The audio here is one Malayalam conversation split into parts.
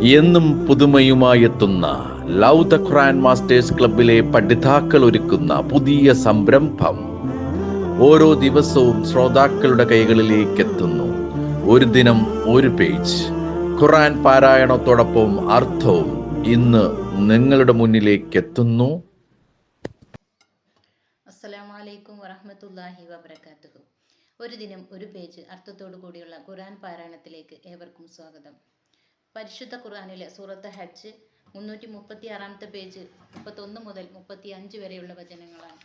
എന്നും പുതുമയുമായി എത്തുന്ന ലവ് ദ ഖുർആൻ മാസ്റ്റേഴ്സ് ക്ലബിലെ പഠിതാക്കൾ ഒരുക്കുന്ന പുതിയ സംരംഭം ഓരോ ദിവസവും ശ്രോതാക്കളുടെ കൈകളിലേക്ക് എത്തുന്നു. ഒരു ദിനം ഒരു പേജ് ഖുർആൻ പാരായണത്തോടൊപ്പം അർത്ഥവും ഇന്ന് നിങ്ങളുടെ മുന്നിലേക്ക് എത്തുന്നു. അസ്സലാമു അലൈക്കും വറഹ്മത്തുള്ളാഹി വബറകാതുഹു. ഒരു ദിനം ഒരു പേജ് അർത്ഥത്തോടു കൂടിയുള്ള ഖുർആൻ പാരായണത്തിലേക്ക് ഏവർക്കും സ്വാഗതം. പരിശുദ്ധ ഖുർആനിലെ സൂറത്ത് ഹജ്ജ് 336 പേജ് 31 മുതൽ 35 വരെയുള്ള വചനങ്ങളാണ്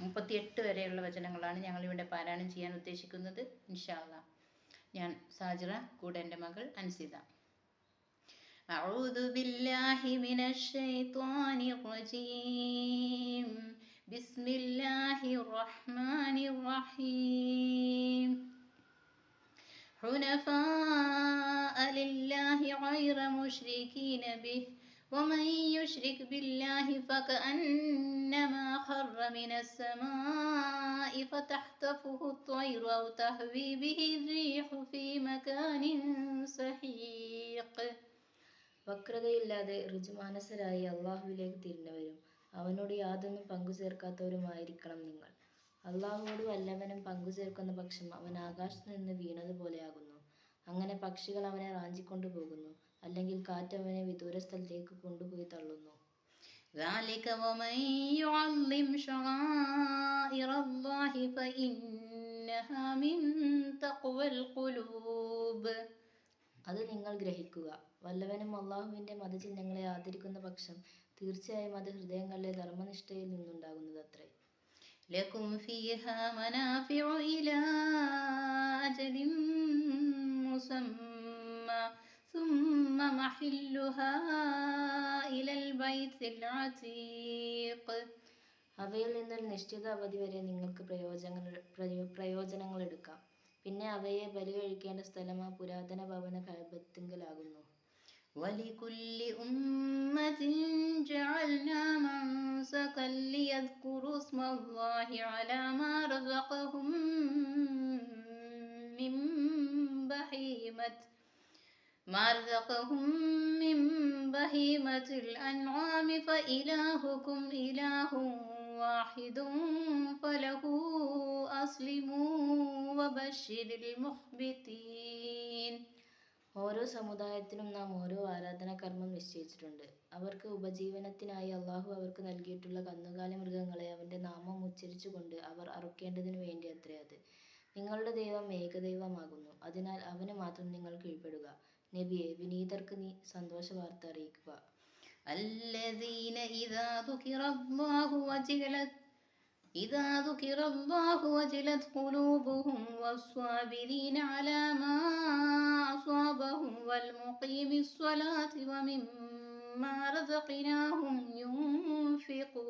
38 വരെയുള്ള വചനങ്ങളാണ് ഞങ്ങളിവിടെ പാരായണം ചെയ്യാൻ ഉദ്ദേശിക്കുന്നത്. ഇൻഷാ അല്ലാഹ്. ഞാൻ സാജിറ, കൂടെ എൻ്റെ മകൾ അൻസിദ. അഊദു ബില്ലാഹി മിനശ് ശൈത്വാനിർ റജീം. ബിസ്മില്ലാഹിർ റഹ്മാനിർ റഹീം. حنفاء لله غير مشركين به ومن يشرك بالله فكأنما خر من السماء فتخطفه الطير أو تهوي به الريح في مكان سحيق. വക്രതയില്ലാതെ ഋജുമാനസരായി അള്ളാഹുവിലേക്ക് തിരിഞ്ഞവരും അവനോട് യാതൊന്നും പങ്കുചേർക്കാത്തവരുമായിരിക്കണം നിങ്ങൾ. അള്ളാഹുവോട് വല്ലവനും പങ്കുചേർക്കുന്ന പക്ഷം അവൻ ആകാശത്തു നിന്ന് വീണതുപോലെയാകുന്നു. അങ്ങനെ പക്ഷികൾ അവനെ റാഞ്ചിക്കൊണ്ടുപോകുന്നു, അല്ലെങ്കിൽ കാറ്റ് അവനെ വിദൂര സ്ഥലത്തേക്ക് കൊണ്ടുപോയി തള്ളുന്നു. ذلك ومن يعظم شعائر الله فإنها من تقوى القلوب. അത് നിങ്ങൾ ഗ്രഹിക്കുക. വല്ലവനും അള്ളാഹുവിന്റെ മതചിഹ്നങ്ങളെ ആദരിക്കുന്ന പക്ഷം തീർച്ചയായും അത് ഹൃദയങ്ങളിലെ ധർമ്മനിഷ്ഠയിൽ നിന്നുണ്ടാകുന്നതത്രേ. ലക്കും ഫീഹാ മനാഫിഉ ഇലാ അജലിൻ മുസമ്മ ثم محلها إلى البيت العتيق. അവയിൽ നിന്നൊരു നിശ്ചിത അവധി വരെ നിങ്ങൾക്ക് പ്രയോജനങ്ങൾ എടുക്കാം. പിന്നെ അവയെ ബലി കഴിക്കേണ്ട സ്ഥലം ആ പുരാതന ഭവന കഅബത്തിങ്കലാകുന്നു. وَلِكُلِّ أُمَّةٍ جَعَلْنَا مَنسَكًا لِيَذْكُرُوا اسْمَ اللَّهِ عَلَى مَا رَزَقَهُم مِّن بَهِيمَةِ الْأَنْعَامِ فَإِلَٰهُكُمْ إِلَٰهٌ وَاحِدٌ فَلَهُ أَسْلِمُوا وَبَشِّرِ الْمُخْبِتِينَ. ഓരോ സമുദായത്തിനും നാം ഓരോ ആരാധനാ കർമ്മം നിശ്ചയിച്ചിട്ടുണ്ട്. അവർക്ക് ഉപജീവനത്തിനായി അള്ളാഹു അവർക്ക് നൽകിയിട്ടുള്ള കന്നുകാലി മൃഗങ്ങളെ അവന്റെ നാമം ഉച്ചരിച്ചുകൊണ്ട് അവർ അറുക്കേണ്ടതിനു വേണ്ടി അത്രേ അത്. നിങ്ങളുടെ ദൈവം ഏകദൈവമാകുന്നു. അതിനാൽ അവന് മാത്രം നിങ്ങൾ കീഴ്പ്പെടുക. നബിയെ, വിനീതർക്ക് നീ സന്തോഷവാർത്ത അറിയിക്കുക. الذين إذا ذكر الله وجلت قلوبهم والصابرين على ما أصابهم والمقيم الصلاة ومما رزقناهم ينفقون.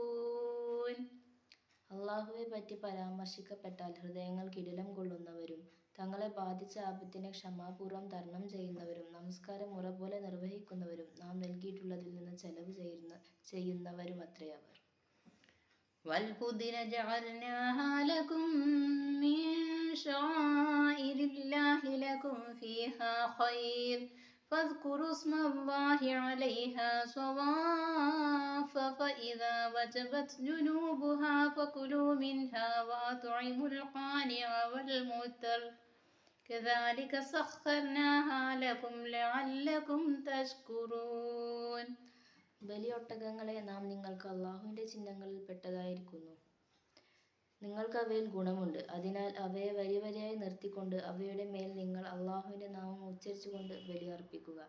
അള്ളാഹുവെ പറ്റി പരാമർശിക്കപ്പെട്ടാൽ ഹൃദയങ്ങൾ കിടിലം കൊള്ളുന്നവരും തങ്ങളെ ബാധിച്ച ആപത്തിനെ ക്ഷമാപൂർവം തരണം ചെയ്യുന്നവരും നമസ്കാരം മുറ പോലെ നിർവഹിക്കുന്നവരും നാം നൽകിയിട്ടുള്ളതിൽ നിന്ന് ചെലവ് ചെയ്യുന്നവരുമത്രേ അവർ. والبدن جعلناها لكم من شعائر الله لكم فيها خير فاذكروا اسم الله عليها صواف فإذا وجبت جنوبها فكلوا منها وأطعموا القانع والمعتر كذلك سخرناها لكم لعلكم تشكرون. ബലിയൊട്ടകങ്ങളെ നാം നിങ്ങൾക്ക് അള്ളാഹുവിന്റെ ചിഹ്നങ്ങളിൽ പെട്ടതായിരിക്കുന്നു. നിങ്ങൾക്ക് അവയിൽ ഗുണമുണ്ട്. അതിനാൽ അവയെ വരിവരിയായി നിർത്തിക്കൊണ്ട് അവയുടെ മേൽ നിങ്ങൾ അള്ളാഹുവിന്റെ നാമം ഉച്ചരിച്ചുകൊണ്ട് ബലി അർപ്പിക്കുക.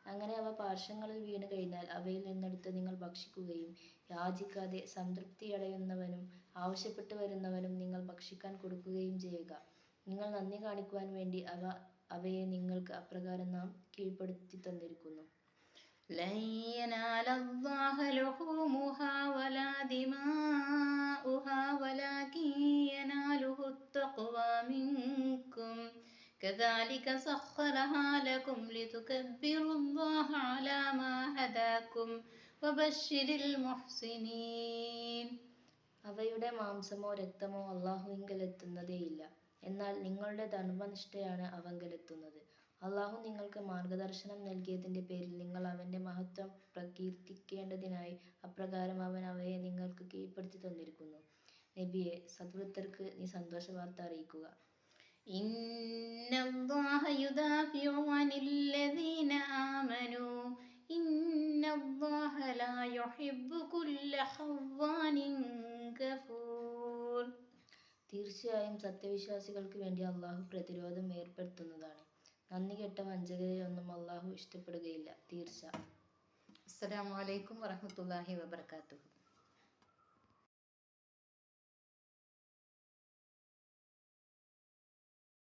അങ്ങനെ അവ പാർശ്വങ്ങളിൽ വീണ് കഴിഞ്ഞാൽ അവയിൽ നിന്നെടുത്ത് നിങ്ങൾ ഭക്ഷിക്കുകയും യാചിക്കാതെ സംതൃപ്തിയടയുന്നവനും ആവശ്യപ്പെട്ടു വരുന്നവനും നിങ്ങൾ ഭക്ഷിക്കാൻ കൊടുക്കുകയും ചെയ്യുക. നിങ്ങൾ നന്ദി കാണിക്കുവാൻ വേണ്ടി അവയെ നിങ്ങൾക്ക് അപ്രകാരം നാം കീഴ്പ്പെടുത്തി തന്നിരിക്കുന്നു. لن ينال الله لحومها ولا دماؤها ولكن يناله التقوى منكم كذلك سخرها لكم لتكبروا الله على ما هداكم وبشر المحسنين. അവയുടെ മാംസമോ രക്തമോ അള്ളാഹുവിങ്കലെത്തുന്നതേയില്ല. എന്നാൽ നിങ്ങളുടെ ധർമ്മനിഷ്ഠയാണ് അവങ്കലെത്തുന്നത്. അള്ളാഹു നിങ്ങൾക്ക് മാർഗദർശനം നൽകിയതിൻ്റെ പേരിൽ നിങ്ങൾ അവൻ്റെ മഹത്വം പ്രകീർത്തിക്കേണ്ടതിനായി അപ്രകാരം അവൻ അവയെ നിങ്ങൾക്ക് കീഴ്പ്പെടുത്തി തന്നിരിക്കുന്നു. നബിയെ, സദ്വൃത്തർക്ക് നീ സന്തോഷ വാർത്ത അറിയിക്കുക. ഇന്നല്ലാഹ യുദാഫിഉ അനില്ലദീന ആമനൂ ഇന്നല്ലാഹ ലാ യുഹിബ്ബു കുല്ല ഖവ്വാനിൻ ഗഫൂർ. തീർച്ചയായും സത്യവിശ്വാസികൾക്ക് വേണ്ടി അള്ളാഹു പ്രതിരോധം ഏർപ്പെടുത്തുന്നതാണ്. നന്ദി കെട്ട വഞ്ചകരെ ഒന്നും അള്ളാഹു ഇഷ്ടപ്പെടുകയില്ല. തീർച്ച. അസ്സലാമു അലൈക്കും വറഹ്മത്തുള്ളാഹി വബറകാതുഹു.